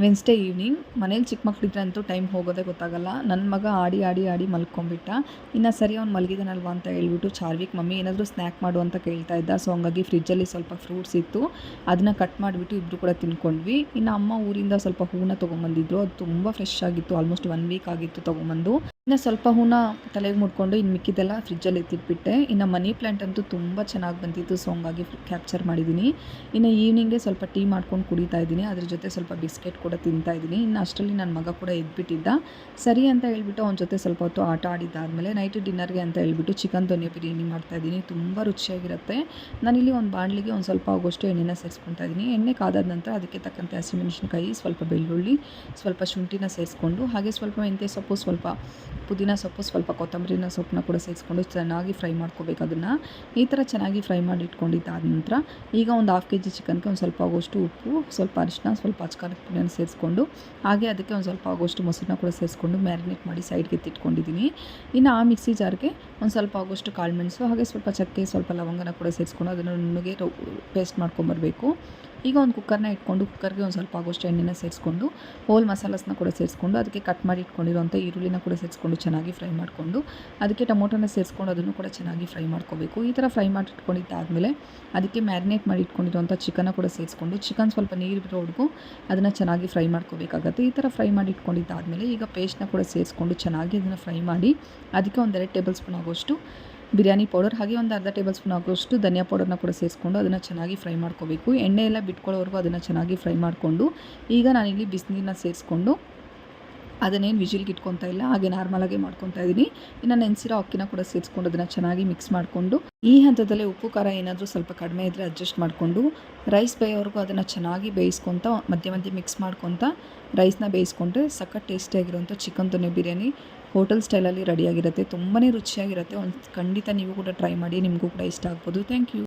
Wednesday evening ಮನೇಲಿ ಚಿಕ್ಕ ಮಕ್ಕಳಿದ್ರೆ ಅಂತೂ ಟೈಮ್ ಹೋಗೋದೇ ಗೊತ್ತಾಗಲ್ಲ. ನನ್ನ ಮಗ ಆಡಿ ಆಡಿ ಆಡಿ ಮಲ್ಕೊಂಡ್ಬಿಟ್ಟ. ಇನ್ನು ಸರಿ ಅವ್ನು ಮಲಗಿದಾನಲ್ವ ಅಂತ ಹೇಳ್ಬಿಟ್ಟು ಚಾರ್ವಿಕ್ ಮಮ್ಮಿ ಏನಾದರೂ ಸ್ನ್ಯಾಕ್ ಮಾಡು ಅಂತ ಕೇಳ್ತಾ ಇದ್ದ. ಸೊ ಹಂಗಾಗಿ ಫ್ರಿಜ್ಜಲ್ಲಿ ಸ್ವಲ್ಪ ಫ್ರೂಟ್ಸ್ ಇತ್ತು, ಅದನ್ನ ಕಟ್ ಮಾಡಿಬಿಟ್ಟು ಇಬ್ಬರು ಕೂಡ ತಿನ್ಕೊಂಡ್ವಿ. ಇನ್ನು ಅಮ್ಮ ಊರಿಂದ ಸ್ವಲ್ಪ ಹೂನ ತೊಗೊಂಬಂದಿದ್ರು, ಅದು ತುಂಬ ಫ್ರೆಶ್ ಆಗಿತ್ತು. ಆಲ್ಮೋಸ್ಟ್ 1 ವೀಕ್ ಆಗಿತ್ತು ತೊಗೊಂಬಂದು. ಇನ್ನು ಸ್ವಲ್ಪ ಹೂನ ತಲೆಗೆ ಮುಟ್ಕೊಂಡು ಇನ್ನು ಮಿಕ್ಕಿದೆಲ್ಲ ಫ್ರಿಜ್ಜಲ್ಲಿ ಎತ್ತಿಟ್ಬಿಟ್ಟೆ. ಇನ್ನು ಮನಿ ಪ್ಲ್ಯಾಂಟ್ ಅಂತೂ ತುಂಬ ಚೆನ್ನಾಗಿ ಬಂದಿತ್ತು, ಸೊ ಹಂಗಾಗಿ ಕ್ಯಾಪ್ಚರ್ ಮಾಡಿದ್ದೀನಿ. ಇನ್ನು ಈವ್ನಿಂಗ್ಗೆ ಸ್ವಲ್ಪ ಟೀ ಮಾಡ್ಕೊಂಡು ಕುಡಿತಾ ಇದ್ದೀನಿ, ಅದ್ರ ಜೊತೆ ಸ್ವಲ್ಪ ಬಿಸ್ಕೆಟ್ ಕೂಡ ತಿಂತಾ ಇದ್ದೀನಿ. ಇನ್ನು ಅಷ್ಟರಲ್ಲಿ ನನ್ನ ಮಗ ಕೂಡ ಎದ್ಬಿಟ್ಟಿದ್ದ. ಸರಿ ಅಂತ ಹೇಳ್ಬಿಟ್ಟು ಅವನ ಜೊತೆ ಸ್ವಲ್ಪ ಹೊತ್ತು ಆಟ ಆಡಿದ್ದಾದಮೇಲೆ ನೈಟ್ ಡಿನ್ನರ್ಗೆ ಅಂತ ಹೇಳ್ಬಿಟ್ಟು ಚಿಕನ್ ದೊನ್ನೆ ಬಿರಿಯಾನಿ ಮಾಡ್ತಾಯಿದ್ದೀನಿ. ತುಂಬ ರುಚಿಯಾಗಿರುತ್ತೆ. ನಾನಿಲ್ಲಿ ಒಂದು ಬಾಣಲಿಗೆ ಒಂದು ಸ್ವಲ್ಪ ಆಗೋಷ್ಟು ಎಣ್ಣೆನ ಸೇರಿಸ್ಕೊತಾ ಇದ್ದೀನಿ. ಎಣ್ಣೆ ಕಾದಾದ ನಂತರ ಅದಕ್ಕೆ ತಕ್ಕಂತೆ ಹಸಿಮೆಣಸಿನಕಾಯಿ, ಸ್ವಲ್ಪ ಬೆಳ್ಳುಳ್ಳಿ, ಸ್ವಲ್ಪ ಶುಂಠಿನ ಸೇರಿಸ್ಕೊಂಡು, ಹಾಗೆ ಸ್ವಲ್ಪ ಮೆಂತ್ಯ ಸೊಪ್ಪು, ಸ್ವಲ್ಪ ಪುದೀನ ಸೊಪ್ಪು, ಸ್ವಲ್ಪ ಕೊತ್ತಂಬರಿನ ಸೊಪ್ಪನ್ನ ಕೂಡ ಸೇರಿಸ್ಕೊಂಡು ಚೆನ್ನಾಗಿ ಫ್ರೈ ಮಾಡ್ಕೋಬೇಕು. ಅದನ್ನು ಈ ಥರ ಚೆನ್ನಾಗಿ ಫ್ರೈ ಮಾಡಿ ಇಟ್ಕೊಂಡಿದ್ದಾದ ನಂತರ ಈಗ ಒಂದು 1/2 kg ಚಿಕನ್ಗೆ ಒಂದು ಸ್ವಲ್ಪ ಆಗೋಷ್ಟು ಉಪ್ಪು, ಸ್ವಲ್ಪ ಅರಿಶಿನ, ಸ್ವಲ್ಪ ಅಚ್ಕಾರದ ಪುಡಿಯನ್ನು ಸೇರಿಸ್ಕೊಂಡು, ಹಾಗೆ ಅದಕ್ಕೆ ಒಂದು ಸ್ವಲ್ಪ ಆಗೋಷ್ಟು ಮೊಸರನ್ನ ಕೂಡ ಸೇರಿಸ್ಕೊಂಡು ಮ್ಯಾರಿನೇಟ್ ಮಾಡಿ ಸೈಡ್ಗೆ ಎತ್ತಿಟ್ಕೊಂಡಿದ್ದೀನಿ. ಇನ್ನು ಆ ಮಿಕ್ಸಿ ಜಾರ್ಗೆ ಒಂದು ಸ್ವಲ್ಪ ಆಗೋಷ್ಟು ಕಾಳುಮೆಣಸು, ಹಾಗೆ ಸ್ವಲ್ಪ ಚಕ್ಕೆ, ಸ್ವಲ್ಪ ಲವಂಗನ ಕೂಡ ಸೇರಿಸ್ಕೊಂಡು ಅದನ್ನು ನುಣ್ಣಗೆ ಪೇಸ್ಟ್ ಮಾಡ್ಕೊಂಬರಬೇಕು. ಈಗ ಒಂದು ಕುಕ್ಕರ್ನ ಇಟ್ಕೊಂಡು ಕುಕ್ಕರ್ಗೆ ಒಂದು ಸ್ವಲ್ಪ ಆಗೋಷ್ಟು ಎಣ್ಣೆನ ಸೇರಿಸ್ಕೊಂಡು ಹೋಲ್ ಮಸಾಲಾಸ್ನ ಕೂಡ ಸೇರಿಸ್ಕೊಂಡು, ಅದಕ್ಕೆ ಕಟ್ ಮಾಡಿ ಇಟ್ಕೊಂಡಿರೋಂಥ ಈರುಳ್ಳಿನ ಕೂಡ ಸೇರಿಸ್ಕೊಂಡು ಚೆನ್ನಾಗಿ ಫ್ರೈ ಮಾಡಿಕೊಂಡು, ಅದಕ್ಕೆ ಟೊಮೊಟೊನ ಸೇರಿಸ್ಕೊಂಡು ಅದನ್ನು ಕೂಡ ಚೆನ್ನಾಗಿ ಫ್ರೈ ಮಾಡ್ಕೋಬೇಕು. ಈ ಥರ ಫ್ರೈ ಮಾಡಿ ಇಟ್ಕೊಂಡಿದ್ದಾದಮೇಲೆ ಅದಕ್ಕೆ ಮ್ಯಾರಿನೇಟ್ ಮಾಡಿ ಇಟ್ಕೊಂಡಿರೋಂಥ ಚಿಕನ್ನ ಕೂಡ ಸೇರಿಸ್ಕೊಂಡು, ಚಿಕನ್ ಸ್ವಲ್ಪ ನೀರು ಬಿಡೋವರೆಗೂ ಅದನ್ನು ಚೆನ್ನಾಗಿ ಫ್ರೈ ಮಾಡ್ಕೋಬೇಕಾಗತ್ತೆ. ಈ ಥರ ಫ್ರೈ ಮಾಡಿ ಇಟ್ಕೊಂಡಿದ್ದಾದಮೇಲೆ ಈಗ ಪೇಸ್ಟ್ನ ಕೂಡ ಸೇರಿಸ್ಕೊಂಡು ಚೆನ್ನಾಗಿ ಅದನ್ನು ಫ್ರೈ ಮಾಡಿ, ಅದಕ್ಕೆ ಒಂದು 2 ಟೇಬಲ್ ಸ್ಪೂನ್ ಆಗೋಷ್ಟು ಬಿರಿಯಾನಿ ಪೌಡರ್, ಹಾಗೆ ಒಂದು ಅರ್ಧ ಟೇಬಲ್ ಸ್ಪೂನ್ ಆಗೋಷ್ಟು ಧನಿಯಾ ಪೌಡರ್ನ ಕೂಡ ಸೇರಿಸ್ಕೊಂಡು ಅದನ್ನು ಚೆನ್ನಾಗಿ ಫ್ರೈ ಮಾಡ್ಕೋಬೇಕು. ಎಣ್ಣೆ ಎಲ್ಲ ಬಿಟ್ಕೊಳ್ಳೋವರೆಗೂ ಅದನ್ನು ಚೆನ್ನಾಗಿ ಫ್ರೈ ಮಾಡಿಕೊಂಡು, ಈಗ ನಾನಿಲ್ಲಿ ಬಿಸಿನೀರನ್ನ ಸೇರಿಸ್ಕೊಂಡು ಅದನ್ನೇನು ವಿಜಿಲ್ಗೆ ಇಟ್ಕೊತಾ ಇಲ್ಲ, ಹಾಗೆ ನಾರ್ಮಲಾಗೆ ಮಾಡ್ಕೊತಾ ಇದ್ದೀನಿ. ಇನ್ನು ನೆನೆಸಿರೋ ಅಕ್ಕಿನ ಕೂಡ ಸೇರಿಸ್ಕೊಂಡು ಅದನ್ನು ಚೆನ್ನಾಗಿ ಮಿಕ್ಸ್ ಮಾಡಿಕೊಂಡು, ಈ ಹಂತದಲ್ಲೇ ಉಪ್ಪು ಖಾರ ಏನಾದರೂ ಸ್ವಲ್ಪ ಕಡಿಮೆ ಇದ್ದರೆ ಅಡ್ಜಸ್ಟ್ ಮಾಡಿಕೊಂಡು, ರೈಸ್ ಬೇಯೋವರೆಗೂ ಅದನ್ನು ಚೆನ್ನಾಗಿ ಬೇಯಿಸ್ಕೊತ ಮಧ್ಯೆ ಮಧ್ಯೆ ಮಿಕ್ಸ್ ಮಾಡ್ಕೊತ ರೈಸ್ನ ಬೇಯಿಸ್ಕೊಂಡ್ರೆ ಸಖತ್ ಟೇಸ್ಟಿಯಾಗಿರೋಂಥ ಚಿಕನ್ ದೊನ್ನೆ ಬಿರಿಯಾನಿ ಹೋಟೆಲ್ ಸ್ಟೈಲಲ್ಲಿ ರೆಡಿಯಾಗಿರುತ್ತೆ. ತುಂಬಾ ರುಚಿಯಾಗಿರುತ್ತೆ. ಖಂಡಿತ ನೀವು ಕೂಡ ಟ್ರೈ ಮಾಡಿ, ನಿಮಗೂ ಕೂಡ ಇಷ್ಟ ಆಗ್ಬೋದು. Thank you.